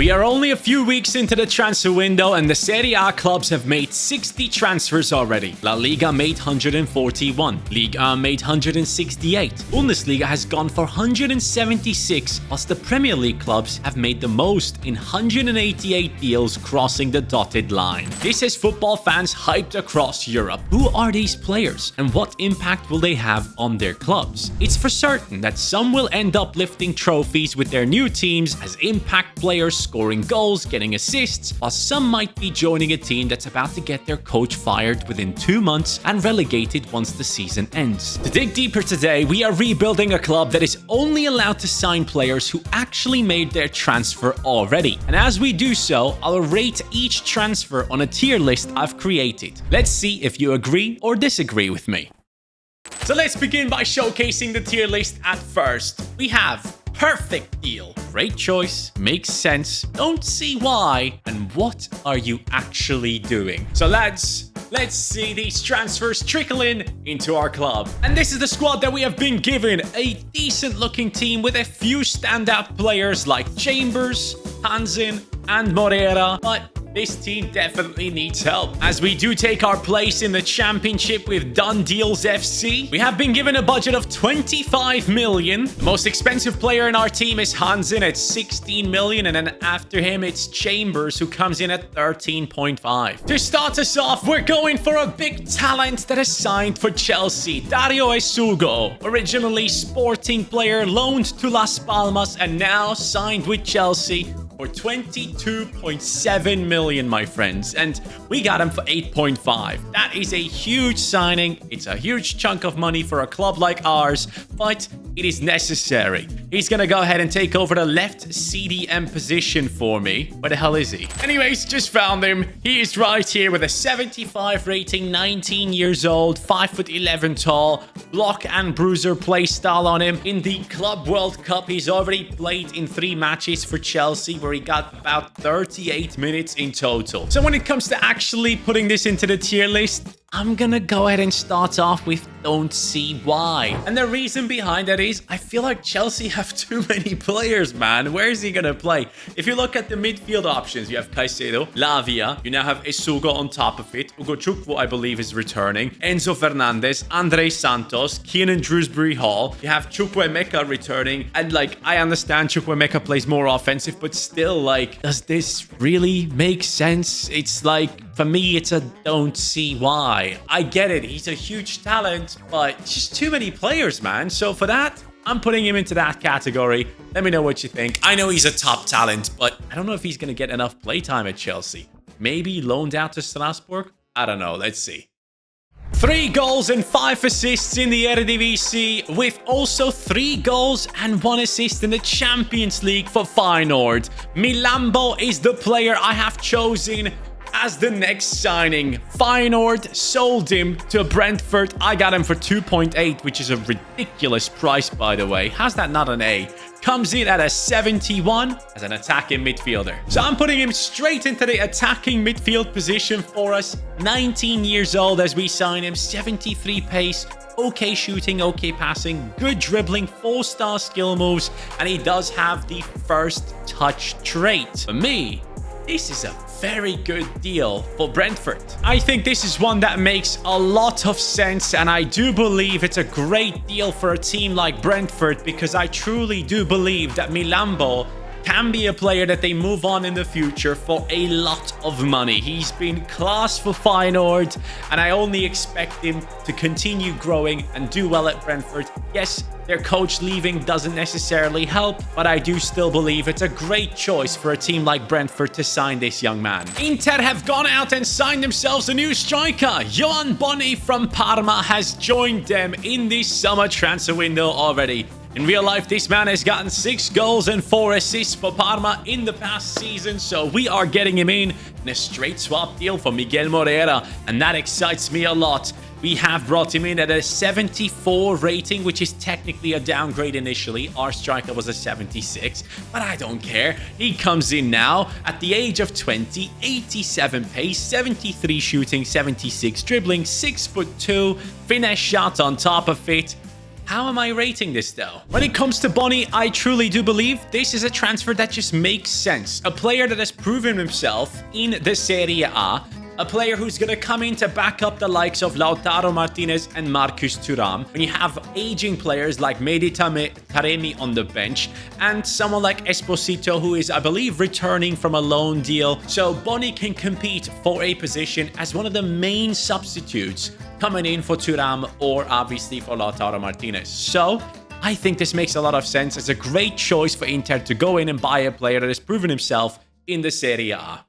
We are only a few weeks into the transfer window and the Serie A clubs have made 60 transfers already. La Liga made 141, Ligue 1 made 168, Bundesliga has gone for 176, whilst the Premier League clubs have made the most in 188 deals crossing the dotted line. This has football fans hyped across Europe. Who are these players and what impact will they have on their clubs? It's for certain that some will end up lifting trophies with their new teams as impact players scoring goals, getting assists, while some might be joining a team that's about to get their coach fired within 2 months and relegated once the season ends. To dig deeper today, we are rebuilding a club that is only allowed to sign players who actually made their transfer already. And as we do so, I'll rate each transfer on a tier list I've created. Let's see if you agree or disagree with me. So let's begin by showcasing the tier list at first. We have perfect deal, great choice, makes sense, don't see why, and what are you actually doing? So lads, let's see these transfers trickle into our club. And this is the squad that we have been given. A decent looking team with a few standout players like Chambers, Huijsen, and Moreira, but this team definitely needs help, as we do take our place in the championship with Done Deals FC. We have been given a budget of 25 million. The most expensive player in our team is Huijsen at 16 million, and then after him it's Chambers, who comes in at 13.5. To start us off, we're going for a big talent that has signed for Chelsea, Dario Essugo. Originally Sporting player, loaned to Las Palmas, and now signed with Chelsea for 22.7 million, my friends, and we got him for 8.5. That is a huge signing. It's a huge chunk of money for a club like ours, but it is necessary. He's gonna go ahead and take over the left CDM position for me. Where the hell is he? Anyways, just found him. He is right here with a 75 rating, 19 years old, 5'11" tall, block and bruiser play style on him. In the Club World Cup, he's already played in 3 matches for Chelsea, where he got about 38 minutes in total. So when it comes to actually putting this into the tier list, I'm gonna go ahead and start off with don't see why. And the reason behind that is I feel like Chelsea have too many players, man. Where is he gonna play? If you look at the midfield options, you have Caicedo, Lavia, you now have Essugo on top of it. Ugo Chukwu, I believe, is returning. Enzo Fernandez, Andre Santos, Keenan Drewsbury Hall. You have Chukwuemeka returning. And like, I understand Chukwuemeka plays more offensive, but still, like, does this really make sense? It's like, for me, it's a don't see why. I get it. He's a huge talent, but just too many players, man. So for that, I'm putting him into that category. Let me know what you think. I know he's a top talent, but I don't know if he's going to get enough playtime at Chelsea. Maybe loaned out to Strasbourg? I don't know. Let's see. 3 goals and 5 assists in the Eredivisie, with also 3 goals and 1 assist in the Champions League for Feyenoord. Milambo is the player I have chosen as the next signing. Feyenoord sold him to Brentford. I got him for 2.8, which is a ridiculous price, by the way. How's that not an A? Comes in at a 71 as an attacking midfielder. So I'm putting him straight into the attacking midfield position for us. 19 years old as we sign him, 73 pace, okay shooting, okay passing, good dribbling, 4-star skill moves, and he does have the first touch trait. For me, this is a very good deal for Brentford. I think this is one that makes a lot of sense, and I do believe it's a great deal for a team like Brentford, because I truly do believe that Milambo can be a player that they move on in the future for a lot of money. He's been class for Feyenoord, and I only expect him to continue growing and do well at Brentford. Yes, their coach leaving doesn't necessarily help, but I do still believe it's a great choice for a team like Brentford to sign this young man. Inter have gone out and signed themselves a new striker. Bonny from Parma has joined them in this summer transfer window already. In real life, this man has gotten 6 goals and 4 assists for Parma in the past season, so we are getting him in a straight swap deal for Miguel Moreira, and that excites me a lot. We have brought him in at a 74 rating, which is technically a downgrade initially. Our striker was a 76, but I don't care. He comes in now at the age of 20, 87 pace, 73 shooting, 76 dribbling, 6'2", finesse shot on top of it. How am I rating this though? When it comes to Bonny, I truly do believe this is a transfer that just makes sense. A player that has proven himself in the Serie A. A player who's going to come in to back up the likes of Lautaro Martinez and Marcus Thuram. When you have aging players like Mehdi Taremi on the bench and someone like Esposito, who is, I believe, returning from a loan deal. So Bonny can compete for a position as one of the main substitutes coming in for Thuram or obviously for Lautaro Martinez. So I think this makes a lot of sense. It's a great choice for Inter to go in and buy a player that has proven himself in the Serie A.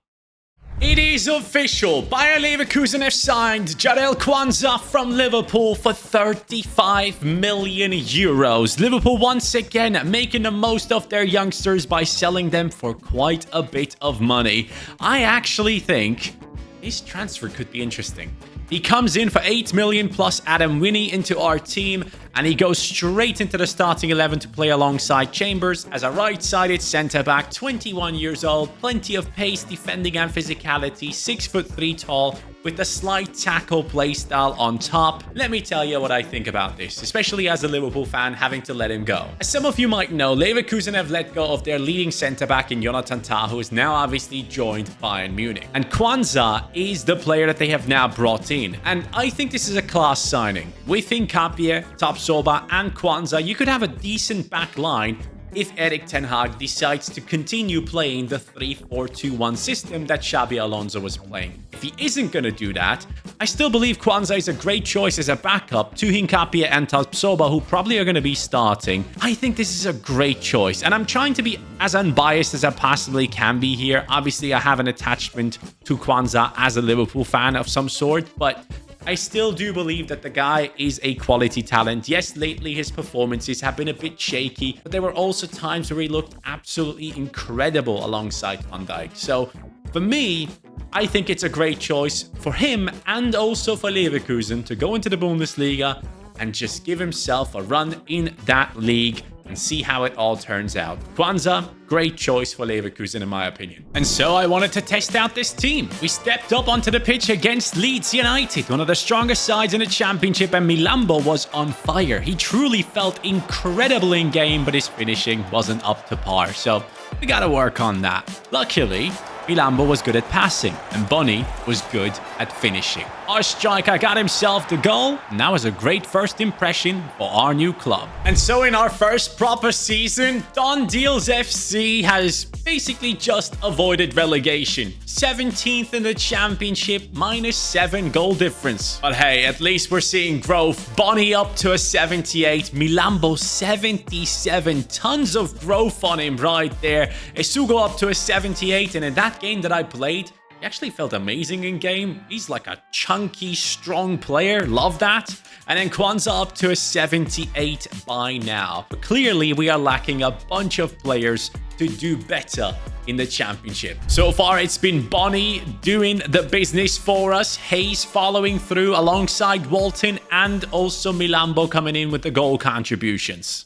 It is official. Bayer Leverkusen have signed Jarell Quansah from Liverpool for 35 million euros. Liverpool once again making the most of their youngsters by selling them for quite a bit of money. I actually think this transfer could be interesting. He comes in for 8 million plus Adam Winnie into our team, and he goes straight into the starting 11 to play alongside Chambers as a right-sided centre-back, 21 years old, plenty of pace, defending and physicality, 6'3" tall, with a slight tackle playstyle on top. Let me tell you what I think about this, especially as a Liverpool fan having to let him go. As some of you might know, Leverkusen have let go of their leading centre-back in Jonathan Tah, who has now obviously joined Bayern Munich. And Quansah is the player that they have now brought in. And I think this is a class signing. With Hincapié, Tapsoba, and Quansah, you could have a decent back line if Erik ten Hag decides to continue playing the 3-4-2-1 system that Xabi Alonso was playing. If he isn't going to do that, I still believe Quansah is a great choice as a backup to Hincapié and Tapsoba, who probably are going to be starting. I think this is a great choice, and I'm trying to be as unbiased as I possibly can be here. Obviously, I have an attachment to Quansah as a Liverpool fan of some sort, but I still do believe that the guy is a quality talent. Yes, lately his performances have been a bit shaky, but there were also times where he looked absolutely incredible alongside Van Dijk. So for me, I think it's a great choice for him and also for Leverkusen to go into the Bundesliga and just give himself a run in that league and see how it all turns out. Quansah, great choice for Leverkusen in my opinion. And so I wanted to test out this team. We stepped up onto the pitch against Leeds United, one of the strongest sides in the championship, and Milambo was on fire. He truly felt incredible in game, but his finishing wasn't up to par. So we gotta work on that. Luckily, Milambo was good at passing, and Bonny was good at finishing. Our striker got himself the goal, and that was a great first impression for our new club. And so in our first proper season, Don Deals FC has basically just avoided relegation. 17th in the championship, -7 goal difference. But hey, at least we're seeing growth. Bonny up to a 78, Milambo 77, tons of growth on him right there. Essugo up to a 78, and in that game that I played, he actually felt amazing in game. He's like a chunky, strong player. Love that. And then Quansah up to a 78 by now. But clearly, we are lacking a bunch of players to do better in the championship. So far, it's been Bonny doing the business for us. Hayes following through alongside Walton, and also Milambo coming in with the goal contributions.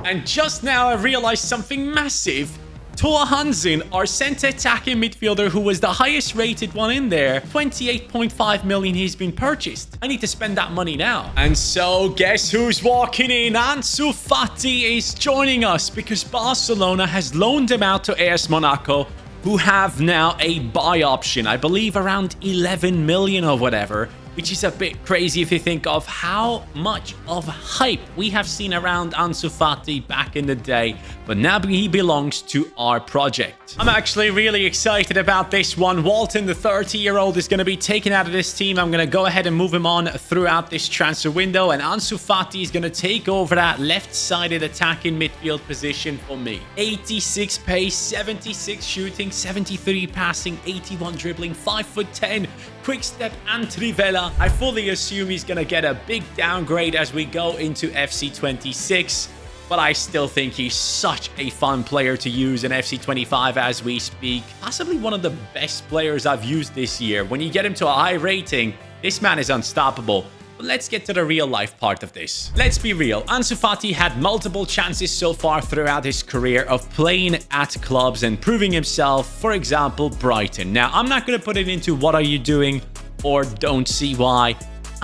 And just now, I realized something massive. Tor Hansen, our center attacking midfielder who was the highest rated one in there, 28.5 million he's been purchased. I need to spend that money now. And so guess who's walking in? Ansu Fati is joining us because Barcelona has loaned him out to AS Monaco, who have now a buy option. I believe around 11 million or whatever, which is a bit crazy if you think of how much of hype we have seen around Ansu Fati back in the day, but now he belongs to our project. I'm actually really excited about this one. Walton, the 30-year-old, is going to be taken out of this team. I'm going to go ahead and move him on throughout this transfer window, and Ansu Fati is going to take over that left-sided attacking midfield position for me. 86 pace, 76 shooting, 73 passing, 81 dribbling, 5'10", quick step and trivela. I fully assume he's going to get a big downgrade as we go into FC26, but I still think he's such a fun player to use in FC25 as we speak. Possibly one of the best players I've used this year. When you get him to a high rating, this man is unstoppable. But let's get to the real life part of this. Let's be real. Ansu Fati had multiple chances so far throughout his career of playing at clubs and proving himself. For example, Brighton. Now, I'm not going to put it into what are you doing or don't see why.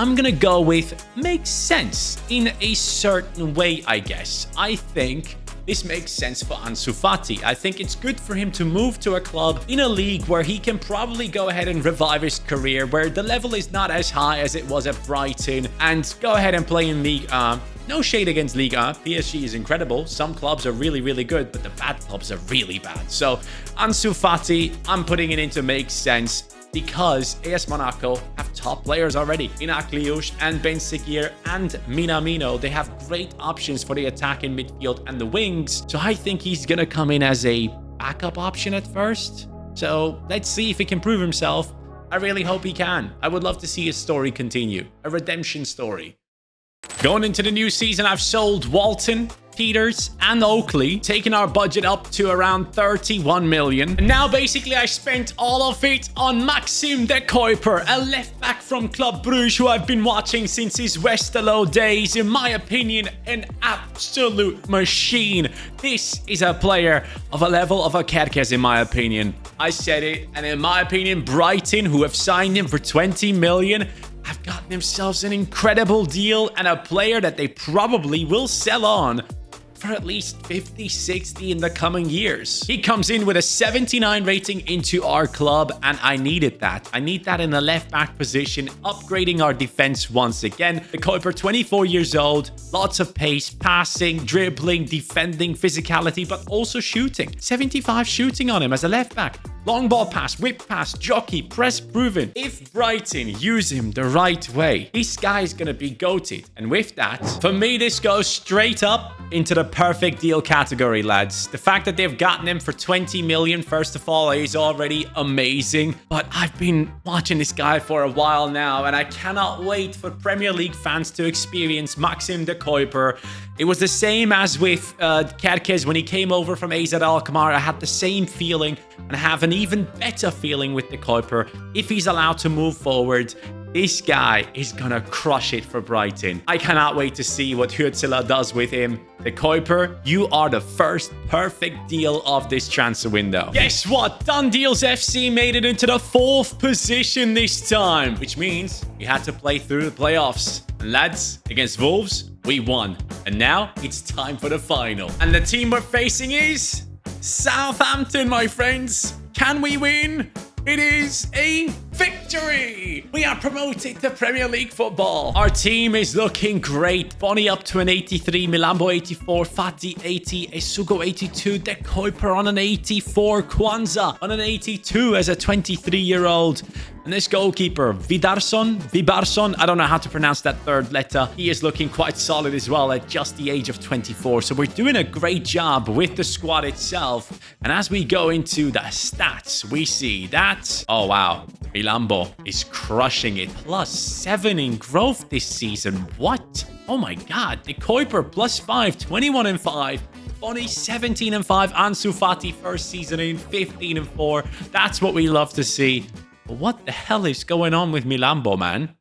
I'm gonna go with makes sense in a certain way, I guess. I think this makes sense for Ansu Fati. I think it's good for him to move to a club in a league where he can probably go ahead and revive his career, where the level is not as high as it was at Brighton, and go ahead and play in League A. No shade against Ligue 1. PSG is incredible. Some clubs are really, really good, but the bad clubs are really bad. So Ansu Fati, I'm putting it into makes sense because AS Monaco have top players already. In Akliouche and Ben Seguir and Minamino, they have great options for the attack in midfield and the wings. So I think he's going to come in as a backup option at first. So let's see if he can prove himself. I really hope he can. I would love to see his story continue. A redemption story. Going into the new season, I've sold Walton, Peters, and Oakley, taking our budget up to around 31 million. And now, basically, I spent all of it on Maxim De Cuyper, a left-back from Club Brugge who I've been watching since his Westerlo days. In my opinion, an absolute machine. This is a player of a level of a Cherki, in my opinion. I said it, and in my opinion, Brighton, who have signed him for 20 million, have gotten themselves an incredible deal and a player that they probably will sell on for at least 50, 60 in the coming years. He comes in with a 79 rating into our club, and I needed that. I need that in the left-back position, upgrading our defense once again. De Cuyper, 24 years old, lots of pace, passing, dribbling, defending, physicality, but also shooting. 75 shooting on him as a left-back. Long ball pass, whip pass, jockey, press proven. If Brighton use him the right way, this guy is going to be goated. And with that, for me, this goes straight up into the perfect deal category, lads. The fact that they've gotten him for 20 million, first of all, is already amazing. But I've been watching this guy for a while now, and I cannot wait for Premier League fans to experience Maxim De Cuyper. It was the same as with Cherki when he came over from AZ Alkmaar. I had the same feeling and have an even better feeling with De Cuyper. If he's allowed to move forward, this guy is gonna crush it for Brighton. I cannot wait to see what Huijsen does with him. De Cuyper, you are the first perfect deal of this transfer window. Guess what? Done Deals FC made it into the 4th position this time, which means we had to play through the playoffs. And lads, against Wolves, we won. And now it's time for the final. And the team we're facing is Southampton, my friends. Can we win? It is a victory! We are promoted to Premier League football. Our team is looking great. Bonny up to an 83, Milambo 84, Fati 80, Essugo 82, De Cuyper on an 84, Quansah on an 82 as a 23-year-old. And this goalkeeper, Vibarson, I don't know how to pronounce that third letter. He is looking quite solid as well at just the age of 24. So we're doing a great job with the squad itself. And as we go into the stats, we see that, oh wow, Milambo is crushing it. +7 in growth this season. What? Oh my god. De Cuyper +5, 21 and 5. Bonny 17 and 5. Ansu Fati first season in 15 and 4. That's what we love to see. But what the hell is going on with Milambo, man?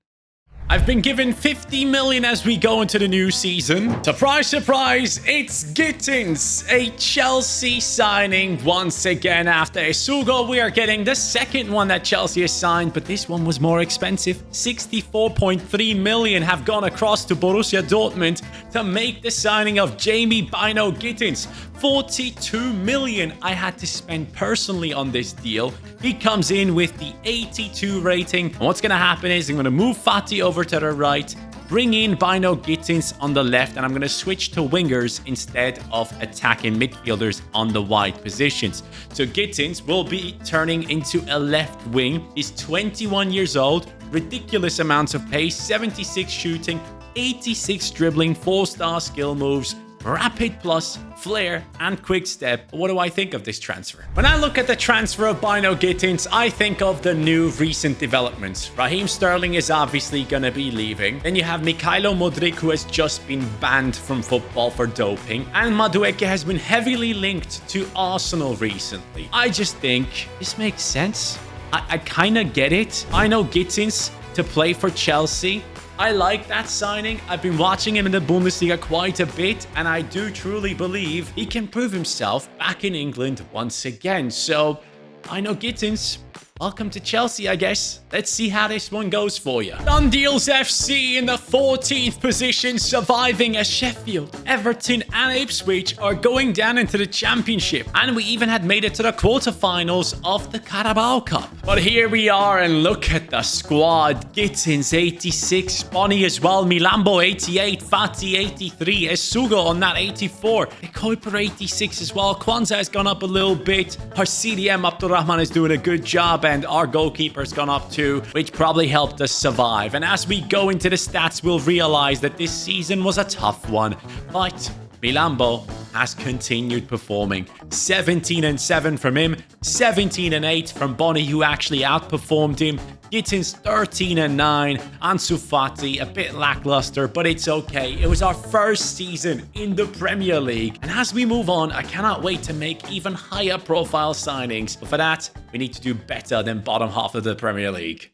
I've been given 50 million as we go into the new season. Surprise, surprise, it's Gittens, a Chelsea signing once again. After Essugo, we are getting the second one that Chelsea has signed, but this one was more expensive. 64.3 million have gone across to Borussia Dortmund to make the signing of Jamie Bynoe-Gittens. 42 million I had to spend personally on this deal. He comes in with the 82 rating. And what's going to happen is I'm going to move Fati over to the right, bring in Bynoe-Gittens on the left, and I'm going to switch to wingers instead of attacking midfielders on the wide positions. So Gittens will be turning into a left wing. He's 21 years old, ridiculous amounts of pace, 76 shooting, 86 dribbling, 4-star skill moves, rapid plus, flair, and quick step. What do I think of this transfer? When I look at the transfer of Bynoe-Gittens, I think of the new recent developments. Raheem Sterling is obviously going to be leaving. Then you have Mykhailo Mudryk, who has just been banned from football for doping. And Madueke has been heavily linked to Arsenal recently. I just think this makes sense. I kind of get it. Bynoe-Gittens to play for Chelsea. I like that signing. I've been watching him in the Bundesliga quite a bit, and I do truly believe he can prove himself back in England once again. So, Bynoe-Gittens, welcome to Chelsea, I guess. Let's see how this one goes for you. Done deals FC in the 14th position, surviving as Sheffield, Everton and Ipswich are going down into the Championship. And we even had made it to the quarterfinals of the Carabao Cup. But here we are, and look at the squad. Gittens 86, Bonny as well, Milambo 88, Fati 83, Essugo on that 84, De Cuyper 86 as well. Quansah has gone up a little bit. Our CDM Abdurrahman is doing a good job, and our goalkeeper's gone up too, which probably helped us survive. And as we go into the stats, we'll realize that this season was a tough one. But Milambo has continued performing. 17-7 from him, 17-8 from Bonny, who actually outperformed him. Gittens 13-9, Ansu Fati a bit lackluster, but it's okay. It was our first season in the Premier League. And as we move on, I cannot wait to make even higher profile signings. But for that, we need to do better than bottom half of the Premier League.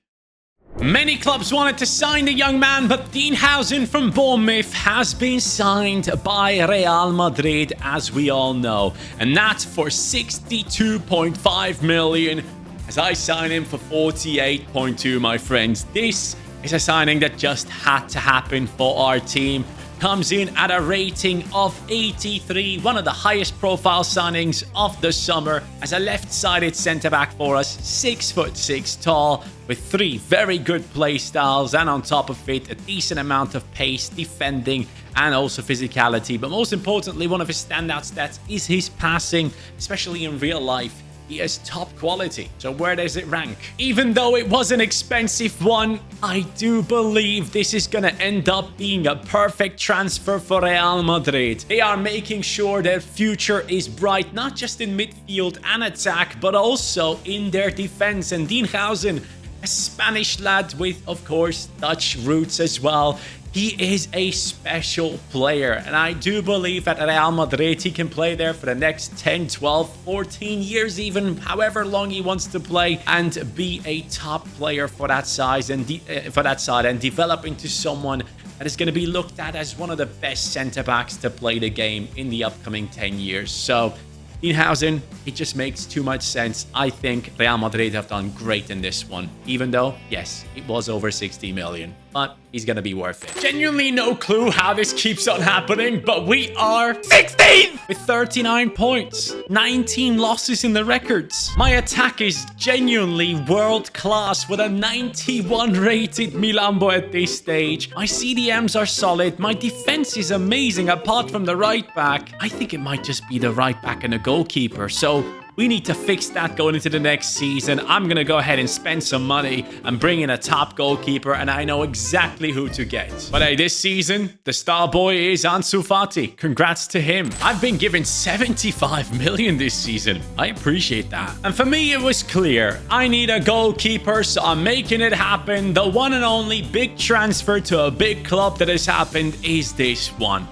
Many clubs wanted to sign the young man, but Huijsen from Bournemouth has been signed by Real Madrid, as we all know. And that's for 62.5 million, as I sign him for 48.2, my friends. This is a signing that just had to happen for our team. Comes in at a rating of 83, one of the highest profile signings of the summer, as a left-sided centre-back for us, 6'6" tall, with 3 very good play styles, and on top of it, a decent amount of pace, defending, and also physicality. But most importantly, one of his standout stats is his passing, especially in real life. He is top quality. So where does it rank? Even though it was an expensive one, I do believe this is going to end up being a perfect transfer for Real Madrid. They are making sure their future is bright, not just in midfield and attack, but also in their defense. And Huijsen, a Spanish lad with, of course, Dutch roots as well. He is a special player, and I do believe at Real Madrid he can play there for the next 10, 12, 14 years, even however long he wants to play, and be a top player for that size and and develop into someone that is going to be looked at as one of the best centre-backs to play the game in the upcoming 10 years. So Huijsen, it just makes too much sense. I think Real Madrid have done great in this one, even though, yes, it was over 60 million. But he's going to be worth it. Genuinely no clue how this keeps on happening, but we are 16th with 39 points, 19 losses in the records. My attack is genuinely world class with a 91 rated Milambo at this stage. My CDMs are solid. My defense is amazing apart from the right back. I think it might just be the right back and a goalkeeper. So we need to fix that going into the next season. I'm going to go ahead and spend some money and bring in a top goalkeeper, and I know exactly who to get. But hey, this season, the star boy is Ansu Fati. Congrats to him. I've been given 75 million this season. I appreciate that. And for me, it was clear. I need a goalkeeper, so I'm making it happen. The one and only big transfer to a big club that has happened is this one.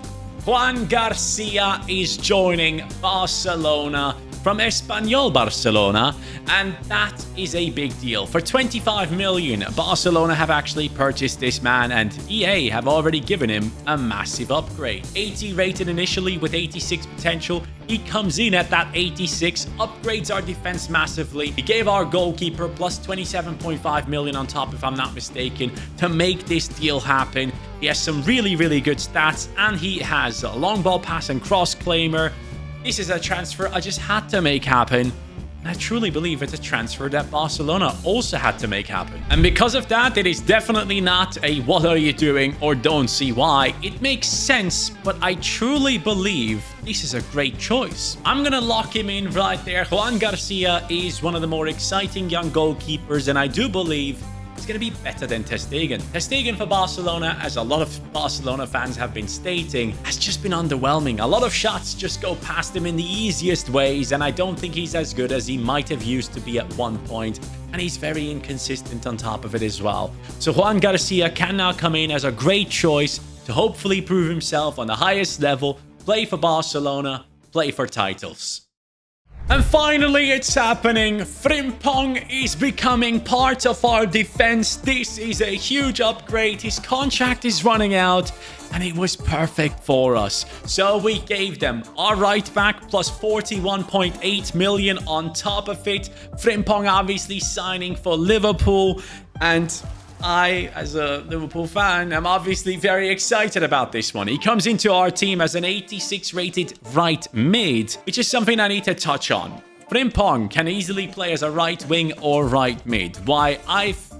Juan Garcia is joining Barcelona from Espanyol Barcelona, and that is a big deal. For 25 million, Barcelona have actually purchased this man, and EA have already given him a massive upgrade. 80 rated initially with 86 potential. He comes in at that 86, upgrades our defense massively. He gave our goalkeeper plus 27.5 million on top, if I'm not mistaken, to make this deal happen. He has some really, really good stats, and he has a long ball pass and cross claimer. This is a transfer I just had to make happen. And I truly believe it's a transfer that Barcelona also had to make happen. And because of that, it is definitely not a what are you doing or don't see why. It makes sense, but I truly believe this is a great choice. I'm going to lock him in right there. Juan Garcia is one of the more exciting young goalkeepers, and I do believe it's going to be better than Ter Stegen. Ter Stegen for Barcelona, as a lot of Barcelona fans have been stating, has just been underwhelming. A lot of shots just go past him in the easiest ways, and I don't think he's as good as he might have used to be at one point. And he's very inconsistent on top of it as well. So Juan Garcia can now come in as a great choice to hopefully prove himself on the highest level, play for Barcelona, play for titles. And finally, it's happening. Frimpong is becoming part of our defense. This is a huge upgrade. His contract is running out, and it was perfect for us. So we gave them our right back plus 41.8 million on top of it. Frimpong obviously signing for Liverpool, and I, as a Liverpool fan, am obviously very excited about this one. He comes into our team as an 86 rated right mid, which is something I need to touch on. Frimpong can easily play as a right wing or right mid.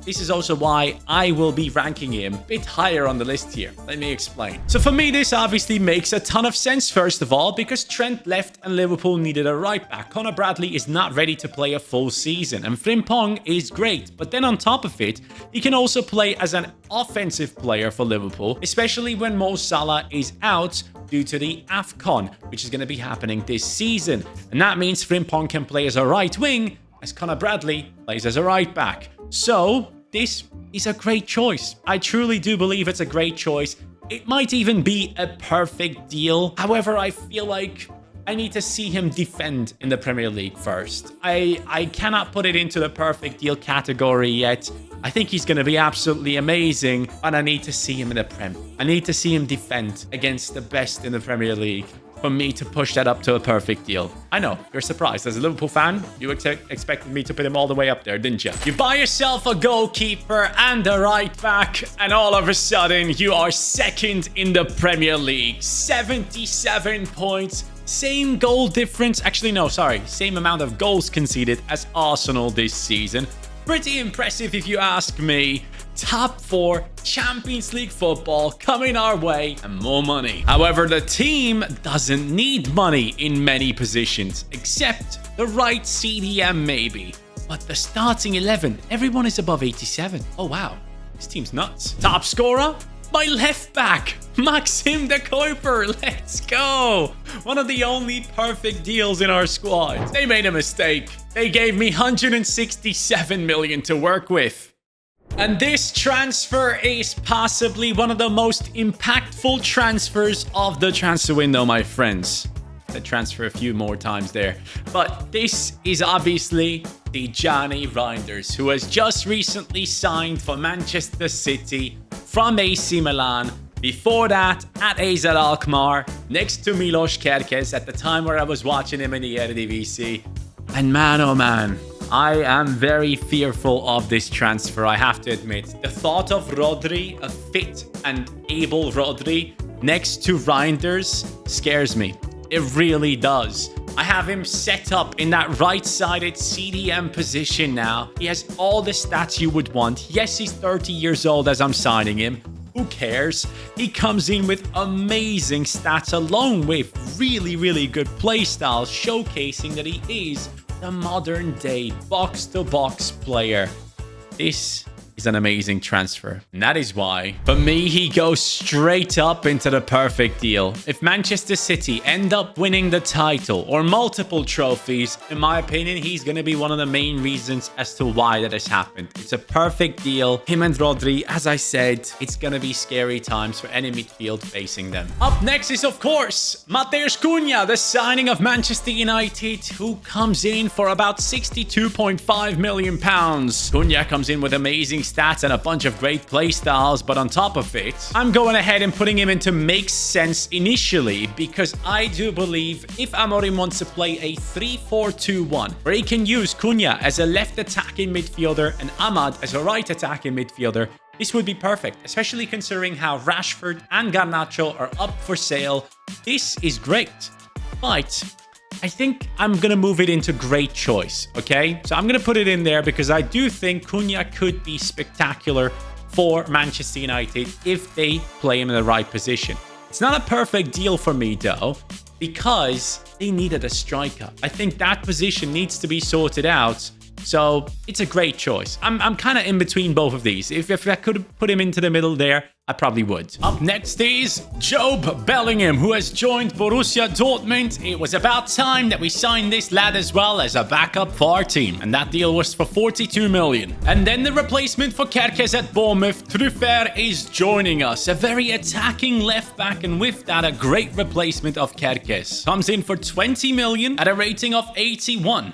This is also why I will be ranking him a bit higher on the list here. Let me explain. So for me, this obviously makes a ton of sense, first of all, because Trent left and Liverpool needed a right back. Conor Bradley is not ready to play a full season, and Frimpong is great. But then on top of it, he can also play as an offensive player for Liverpool, especially when Mo Salah is out due to the AFCON, which is going to be happening this season. And that means Frimpong can play as a right wing, as Conor Bradley plays as a right back. So this is a great choice. I truly do believe it's a great choice. It might even be a perfect deal. However, I feel like I need to see him defend in the Premier League first. I cannot put it into the perfect deal category yet. I think he's going to be absolutely amazing, but I need to see him in the Prem. I need to see him defend against the best in the Premier League for me to push that up to a perfect deal. I know, you're surprised. As a Liverpool fan, you expected me to put him all the way up there, didn't you? You buy yourself a goalkeeper and a right back, and all of a sudden, you are second in the Premier League. 77 points. Same goal difference. Actually, no, sorry. Same amount of goals conceded as Arsenal this season. Pretty impressive if you ask me. Top 4 Champions League football coming our way and more money. However, the team doesn't need money in many positions, except the right CDM maybe. But the starting 11, everyone is above 87. Oh wow, this team's nuts. Top scorer? My left back, Maxim De Cuyper. Let's go. One of the only perfect deals in our squad. They made a mistake. They gave me 167 million to work with. And this transfer is possibly one of the most impactful transfers of the transfer window, my friends. I transfer a few more times there. But this is obviously Tijjani Reijnders, who has just recently signed for Manchester City from AC Milan. Before that, at AZ Alkmaar, next to Milos Kerkez at the time where I was watching him in the Eredivisie. And man, oh man, I am very fearful of this transfer, I have to admit. The thought of Rodri, a fit and able Rodri, next to Reijnders scares me. It really does. I have him set up in that right-sided CDM position now. He has all the stats you would want. Yes, he's 30 years old as I'm signing him. Who cares? He comes in with amazing stats along with really, really good playstyle, showcasing that he is the modern-day box-to-box player. This is an amazing transfer. And that is why, for me, he goes straight up into the perfect deal. If Manchester City end up winning the title or multiple trophies, in my opinion, he's going to be one of the main reasons as to why that has happened. It's a perfect deal. Him and Rodri, as I said, it's going to be scary times for any midfield facing them. Up next is, of course, Matheus Cunha, the signing of Manchester United, who comes in for about £62.5 million. Cunha comes in with amazing stats and a bunch of great play styles, but on top of it, I'm going ahead and putting him into makes sense initially because I do believe if Amorim wants to play a 3-4-2-1 where he can use Cunha as a left attacking midfielder and Ahmad as a right attacking midfielder, this would be perfect, especially considering how Rashford and Garnacho are up for sale. This is great, but I think I'm going to move it into great choice, okay? So I'm going to put it in there because I do think Cunha could be spectacular for Manchester United if they play him in the right position. It's not a perfect deal for me, though, because they needed a striker. I think that position needs to be sorted out. So it's a great choice. I'm kind of in between both of these. If I could put him into the middle there, I probably would. Up next is Job Bellingham, who has joined Borussia Dortmund. It was about time that we signed this lad as well as a backup for our team. And that deal was for 42 million. And then the replacement for Kerkez at Bournemouth, Truffert, is joining us. A very attacking left back, and with that, a great replacement of Kerkez. Comes in for 20 million at a rating of 81.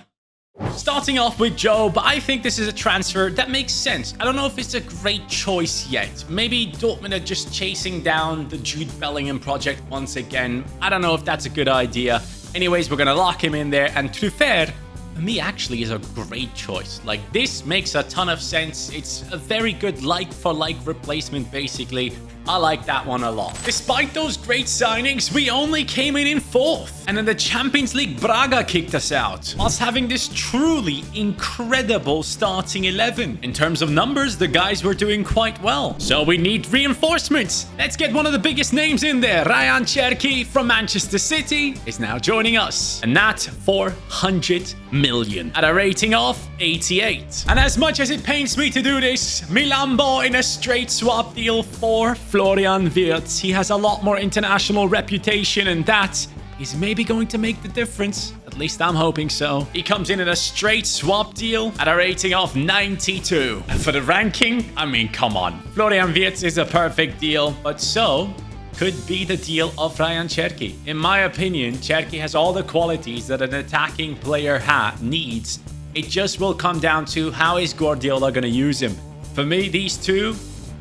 Starting off with Job, I think this is a transfer that makes sense. I don't know if it's a great choice yet. Maybe Dortmund are just chasing down the Jude Bellingham project once again. I don't know if that's a good idea. Anyways, we're going to lock him in there. And Truffert, for me, actually is a great choice. Like, this makes a ton of sense. It's a very good like-for-like replacement, basically. I like that one a lot. Despite those great signings, we only came in 4th. And in the Champions League, Braga kicked us out, whilst having this truly incredible starting 11. In terms of numbers, the guys were doing quite well. So we need reinforcements. Let's get one of the biggest names in there. Ryan Cherki from Manchester City is now joining us. And that for 100 million at a rating of 88. And as much as it pains me to do this, Milambo in a straight swap deal for Florian Wirtz. He has a lot more international reputation, and that is maybe going to make the difference. At least I'm hoping so. He comes in a straight swap deal at a rating of 92. And for the ranking, I mean, come on. Florian Wirtz is a perfect deal, but so could be the deal of Ryan Cherki. In my opinion, Cherki has all the qualities that an attacking player needs. It just will come down to how is Guardiola going to use him. For me, these two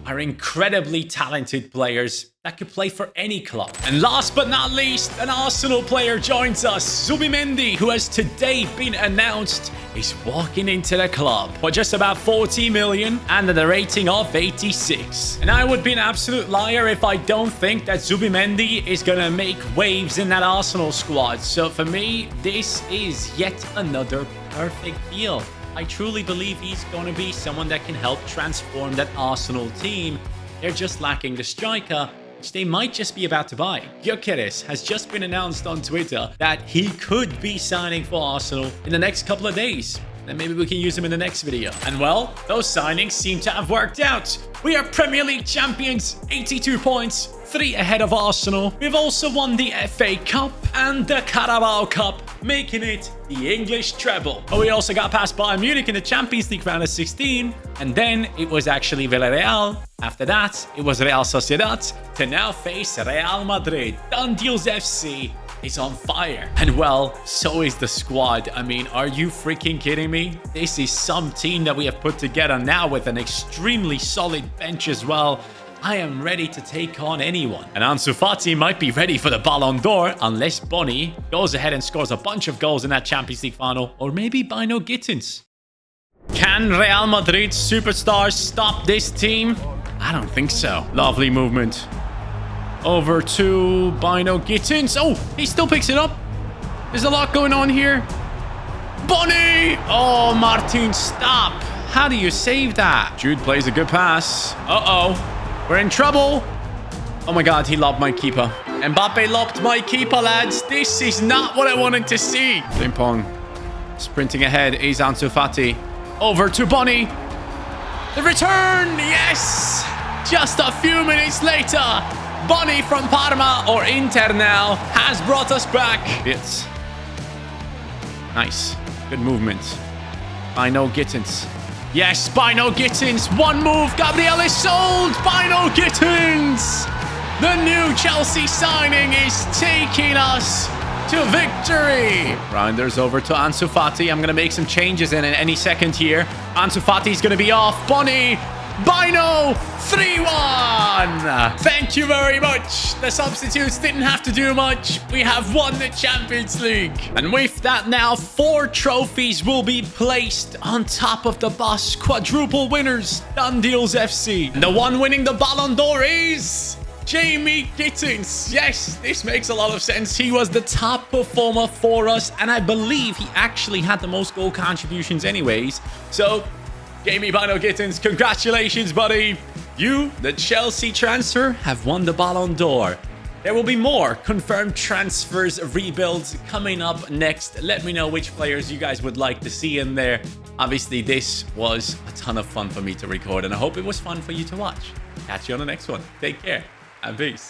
are incredibly talented players that could play for any club. And last but not least, an Arsenal player joins us. Zubimendi, who has today been announced, is walking into the club for just about 40 million and at a rating of 86. And I would be an absolute liar if I don't think that Zubimendi is going to make waves in that Arsenal squad. So for me, this is yet another perfect deal. I truly believe he's going to be someone that can help transform that Arsenal team. They're just lacking the striker, which they might just be about to buy. Gyökeres has just been announced on Twitter that he could be signing for Arsenal in the next couple of days. Then maybe we can use him in the next video. And well, those signings seem to have worked out. We are Premier League champions, 82 points, 3 ahead of Arsenal. We've also won the FA Cup and the Carabao Cup, making it the English treble. But we also got past Bayern Munich in the Champions League round of 16. And then it was actually Villarreal. After that, it was Real Sociedad to now face Real Madrid. Done deals FC is on fire. And well, so is the squad. I mean, are you freaking kidding me? This is some team that we have put together now with an extremely solid bench as well. I am ready to take on anyone. And Ansu Fati might be ready for the Ballon d'Or unless Bonny goes ahead and scores a bunch of goals in that Champions League final. Or maybe Bynoe-Gittens. Can Real Madrid superstars stop this team? I don't think so. Lovely movement. Over to Bynoe-Gittens. Oh, he still picks it up. There's a lot going on here. Bonny! Oh, Martin, stop. How do you save that? Jude plays a good pass. Uh-oh. We're in trouble. Oh my god, he lobbed my keeper. Mbappe lobbed my keeper, lads. This is not what I wanted to see. Frimpong sprinting ahead is Ansu Fati. Over to Bonny. The return, yes! Just a few minutes later, Bonny from Parma, or Inter now, has brought us back. It's nice. Good movement. Bynoe-Gittens. Yes, Bynoe-Gittens. One move. Gabriel is sold. Bynoe-Gittens. The new Chelsea signing is taking us to victory. Reijnders over to Ansu Fati. I'm going to make some changes in any second here. Ansu Fati is going to be off. Bonny. Bynoe 3-1. Thank you very much. The substitutes didn't have to do much. We have won the Champions League. And with that now, 4 trophies will be placed on top of the bus. Quadruple winners. Done deals FC. And the one winning the Ballon d'Or is Bynoe-Gittens. Yes, this makes a lot of sense. He was the top performer for us. And I believe he actually had the most goal contributions anyways. So Bynoe-Gittens, congratulations, buddy. You, the Chelsea transfer, have won the Ballon d'Or. There will be more confirmed transfers, rebuilds coming up next. Let me know which players you guys would like to see in there. Obviously, this was a ton of fun for me to record, and I hope it was fun for you to watch. Catch you on the next one. Take care and peace.